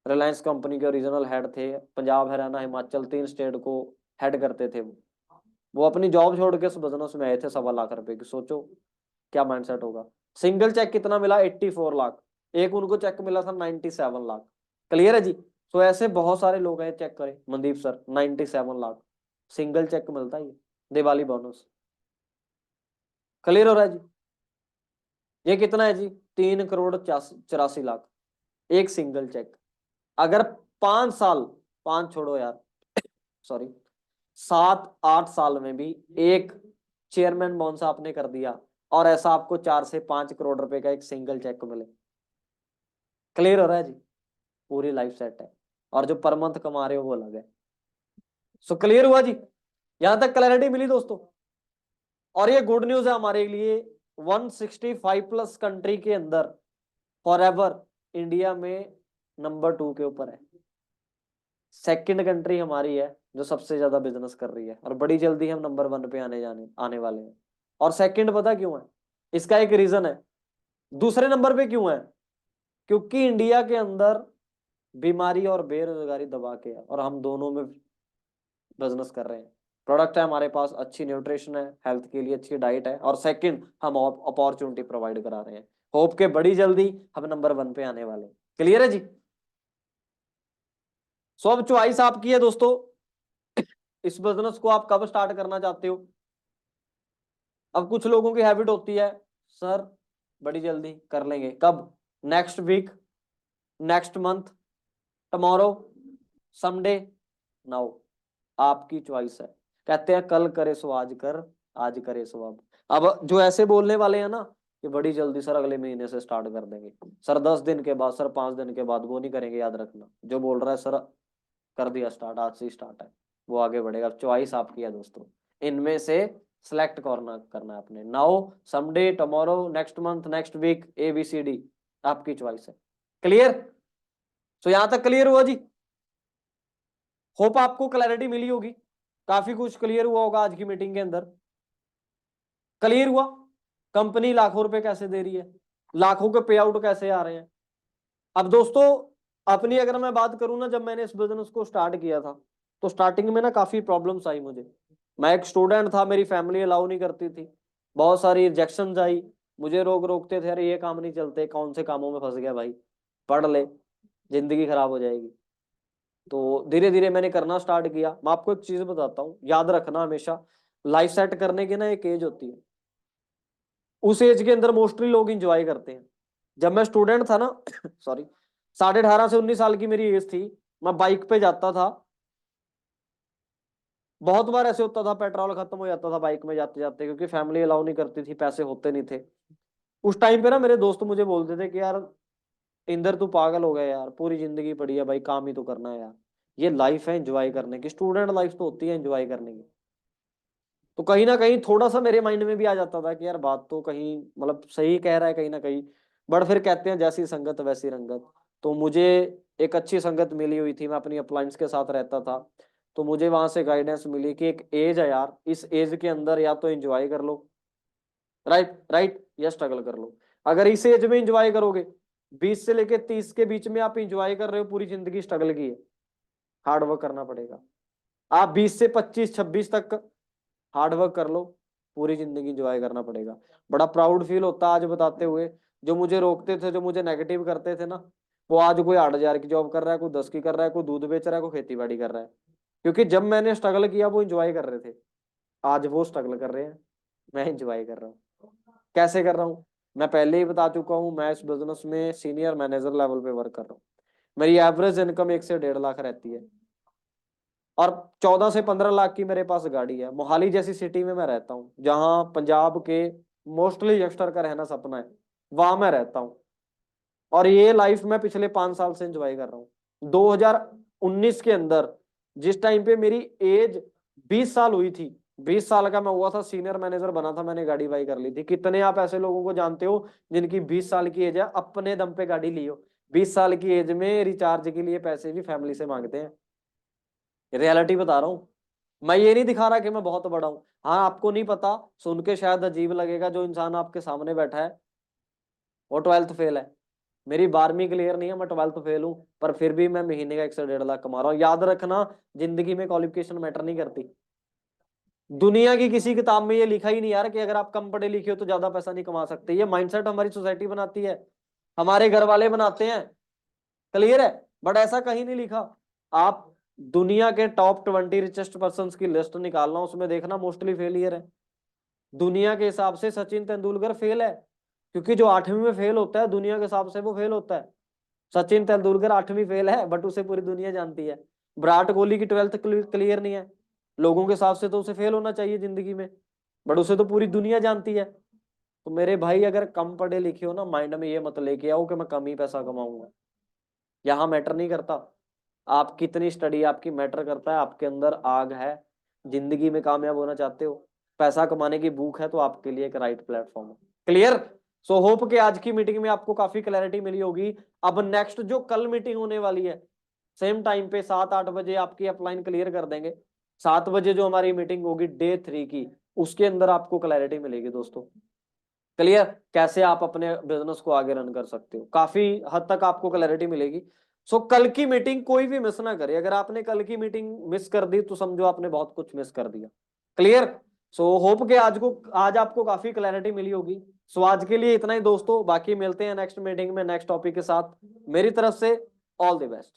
रिलायंस कंपनी के ओरिजिनल हेड थे। पंजाब, हरियाणा, हिमाचल 3 स्टेट को हेड करते थे वो अपनी जॉब छोड़ के इस बिजनेस में आए थे 1.25 लाख की। सोचो क्या माइंडसेट होगा। सिंगल चेक कितना मिला? 84 लाख। एक उनको चेक मिला था 97 लाख। क्लियर है जी? तो ऐसे बहुत सारे लोग हैं, चेक करें Mandeep sir, 97 lakh single check मिलता है, ये दिवाली बोनस। क्लियर हो रहा है जी? ये कितना है जी? 3,84,84 लाख, एक सिंगल चेक। अगर 5 साल, 5 छोड़ो यार, सॉरी, 7-8 साल में भी एक चेयरमैन बोनस आपने कर दिया, और ऐसा आपको 4 से 5 करोड़ रुपए का एक सिंगल चेक मिले। क्लियर हो रहा है जी? पूरी लाइफ सेट है। और जो पर मंथ कमा रहे हो वो अलग है। सो क्लियर हुआ जी? यहां तक क्लैरिटी मिली दोस्तों? और ये गुड न्यूज है हमारे लिए। 165+ कंट्री के अंदर फॉरएवर इंडिया में नंबर 2 के ऊपर है। सेकंड कंट्री हमारी है जो सबसे ज्यादा बिजनेस कर रही है, और बड़ी जल्दी हम नंबर 1 पे आने वाले हैं। और सेकंड पता क्यों है? इसका एक रीजन है। दूसरे नंबर पे क्यों है? क्योंकि इंडिया के अंदर बीमारी और बेरोजगारी दबा के है, और हम दोनों में बिजनेस कर रहे हैं। प्रोडक्ट है हमारे पास, अच्छी न्यूट्रिशन है, हेल्थ के लिए अच्छी डाइट है, और सेकंड हम अपॉर्चुनिटी प्रोवाइड करा रहे हैं। होप के बड़ी जल्दी हम नंबर 1 पे आने वाले हैं। क्लियर है जी? सो अब चॉइस आपकी है दोस्तों, इस बिजनेस को आप कब स्टार्ट करना चाहते हो। अब कुछ लोगों की हैबिट होती है, सर बड़ी जल्दी कर लेंगे, कब? Next week, next month, tomorrow, someday, now. आपकी चॉइस है। कहते हैं कल करे सो आज कर, आज करे सो अब। अब जो ऐसे बोलने वाले हैं ना कि बड़ी जल्दी सर अगले महीने से स्टार्ट कर देंगे, सर 10 दिन के बाद, सर 5 दिन के बाद, वो नहीं करेंगे, याद रखना। जो बोल रहा है सर कर दिया स्टार्ट, आज से स्टार्ट है, वो आगे बढ़ेगा। चॉइस आपकी है दोस्तों, इनमें से सिलेक्ट करना करना है आपने। Now, someday, tomorrow, next month, next week, ABCD आपकी चॉइस है। क्लियर? सो यहां तक क्लियर हुआ जी? होप आपको क्लैरिटी मिली होगी, काफी कुछ क्लियर हुआ होगा आज की मीटिंग के अंदर। क्लियर हुआ कंपनी लाखों रुपए कैसे दे रही है, लाखों के पे आउट कैसे आ रहे हैं। अब दोस्तों अपनी अगर मैं बात करूं ना, जब मैंने इस बिजनेस को स्टार्ट किया था तो स्टार्टिंग में ना काफी प्रॉब्लम्स आई मुझे। मैं एक स्टूडेंट था, मेरी फैमिली अलाउ नहीं करती थी, बहुत सारी रिजेक्शन आई, मुझे रोकते थे, अरे ये काम नहीं चलते, कौन से कामों में फंस गया भाई, पढ़ ले, जिंदगी खराब हो जाएगी। तो धीरे धीरे मैंने करना स्टार्ट किया। मैं आपको एक चीज बताता हूँ, याद रखना हमेशा, लाइफ सेट करने की ना एक एज होती है, उस एज के अंदर मोस्टली लोग इंजॉय करते हैं। जब मैं स्टूडेंट था ना सॉरी, 18.5 से 19 साल की मेरी एज थी, मैं बाइक पे जाता था, बहुत बार ऐसे होता था पेट्रोल खत्म हो जाता था बाइक में जाते जाते, क्योंकि फैमिली अलाउ नहीं करती थी, पैसे होते नहीं थे। उस टाइम पे ना मेरे दोस्त मुझे बोलते थे कि यार इंदर तू पागल हो गया यार, पूरी जिंदगी पड़ी है भाई, काम ही तो करना है यार, ये लाइफ है एंजॉय करने की, स्टूडेंट लाइफ तो होती है एंजॉय करने की। तो कहीं ना कहीं थोड़ा सा मेरे माइंड में भी आ जाता था कि यार बात तो कहीं मतलब सही कह रहा है कहीं ना कहीं, बट फिर कहते हैं जैसी संगत वैसी रंगत। तो मुझे एक अच्छी संगत मिली हुई थी, मैं अपनी अपलाइंस के साथ रहता था, तो मुझे वहां से गाइडेंस मिली कि एक एज है यार, इस एज के अंदर या तो एंजॉय कर लो, राइट राइट, या स्ट्रगल कर लो। अगर इस एज में एंजॉय करोगे, 20 से लेके 30 के बीच में आप एंजॉय कर रहे हो, पूरी जिंदगी स्ट्रगल की है, हार्ड वर्क करना पड़ेगा। आप 20 से 25 26 तक हार्ड वर्क कर लो, पूरी जिंदगी एंजॉय करना पड़ेगा। बड़ा प्राउड फील होता है आज बताते हुए, जो मुझे रोकते थे, जो मुझे नेगेटिव करते थे ना, वो आज कोई 8,000 की जॉब कर रहा है, कोई 10 की कर रहा है, कोई दूध बेच रहा है, कोई खेती बाड़ी कर रहा है। क्योंकि जब मैंने स्ट्रगल किया वो एंजॉय कर रहे थे, आज वो स्ट्रगल कर रहे हैं, मैं एंजॉय कर रहा हूँ। कैसे कर रहा हूँ? मैं पहले ही बता चुका हूँ, मैं इस बिजनेस में सीनियर मैनेजर लेवल पे वर्क कर रहा हूँ। मेरी एवरेज इनकम 1 से 1.5 लाख रहती है, और 14 से 15 लाख की मेरे पास गाड़ी है। मोहाली जैसी सिटी में मैं रहता हूँ, जहाँ पंजाब के मोस्टली यंगस्टर का रहना सपना है, वहां मैं रहता हूँ। और ये लाइफ मैं पिछले 5 साल से एंजॉय कर रहा हूँ। 2019 के अंदर जिस टाइम पे मेरी एज 20 साल हुई थी, 20 साल का मैं हुआ था, सीनियर मैनेजर बना था, मैंने गाड़ी बाई कर ली थी। कितने आप ऐसे लोगों को जानते हो जिनकी 20 साल की एज है, अपने दम पे गाड़ी ली हो? 20 साल की एज में रिचार्ज के लिए पैसे भी फैमिली से मांगते हैं, रियलिटी बता रहा हूँ। मैं ये नहीं दिखा रहा कि मैं बहुत बड़ा हूँ। हाँ, आपको नहीं पता, सुन के शायद अजीब लगेगा, जो इंसान आपके सामने बैठा है वो 12th फेल है, मेरी 12वीं क्लियर नहीं है, मैं 12th फेल हूँ, पर फिर भी मैं महीने का 1 से 1.5 लाख कमा रहा हूँ। याद रखना, जिंदगी में क्वालिफिकेशन मैटर नहीं करती। दुनिया की किसी किताब में ये लिखा ही नहीं यार कि अगर आप कम पढ़े लिखे हो तो ज्यादा पैसा नहीं कमा सकते। ये माइंडसेट हमारी सोसाइटी बनाती है, हमारे घर वाले बनाते हैं। क्लियर है? बट ऐसा कहीं नहीं लिखा। आप दुनिया के टॉप 20 रिचेस्ट पर्सन की लिस्ट निकालना, उसमें देखना मोस्टली फेलियर है। दुनिया के हिसाब से सचिन तेंदुलकर फेल है, क्योंकि जो 8वीं में फेल होता है दुनिया के हिसाब से वो फेल होता है। सचिन तेंदुलकर 8वीं फेल है, बट उसे पूरी दुनिया जानती है। विराट कोहली की 12th क्लियर नहीं है, लोगों के हिसाब से तो उसे फेल होना चाहिए जिंदगी में, बट उसे तो पूरी दुनिया जानती है। तो मेरे भाई, अगर कम पढ़े लिखे हो ना, माइंड में ये मत लेके आओ कि मैं कम ही पैसा कमाऊंगा। यहाँ मैटर नहीं करता आप कितनी स्टडी, आपकी मैटर करता है आपके अंदर आग है, जिंदगी में कामयाब होना चाहते हो, पैसा कमाने की भूख है, तो आपके लिए एक राइट प्लेटफॉर्म है। क्लियर? सो होप कि आज की मीटिंग में आपको काफी क्लैरिटी मिली होगी। अब नेक्स्ट जो कल मीटिंग होने वाली है, सेम टाइम पे 7-8 बजे आपकी अपलाइन क्लियर कर देंगे। 7 बजे जो हमारी मीटिंग होगी डे 3 की, उसके अंदर आपको क्लैरिटी मिलेगी दोस्तों। क्लियर? कैसे आप अपने बिजनेस को आगे रन कर सकते हो, काफी हद तक आपको क्लैरिटी मिलेगी। सो कल की मीटिंग कोई भी मिस ना करे, अगर आपने कल की मीटिंग मिस कर दी तो समझो आपने बहुत कुछ मिस कर दिया। क्लियर? सो होप के आज आपको काफी क्लैरिटी मिली होगी। सो आज के लिए इतना ही दोस्तों, बाकी मिलते हैं नेक्स्ट मीटिंग में नेक्स्ट टॉपिक के साथ। मेरी तरफ से ऑल द बेस्ट।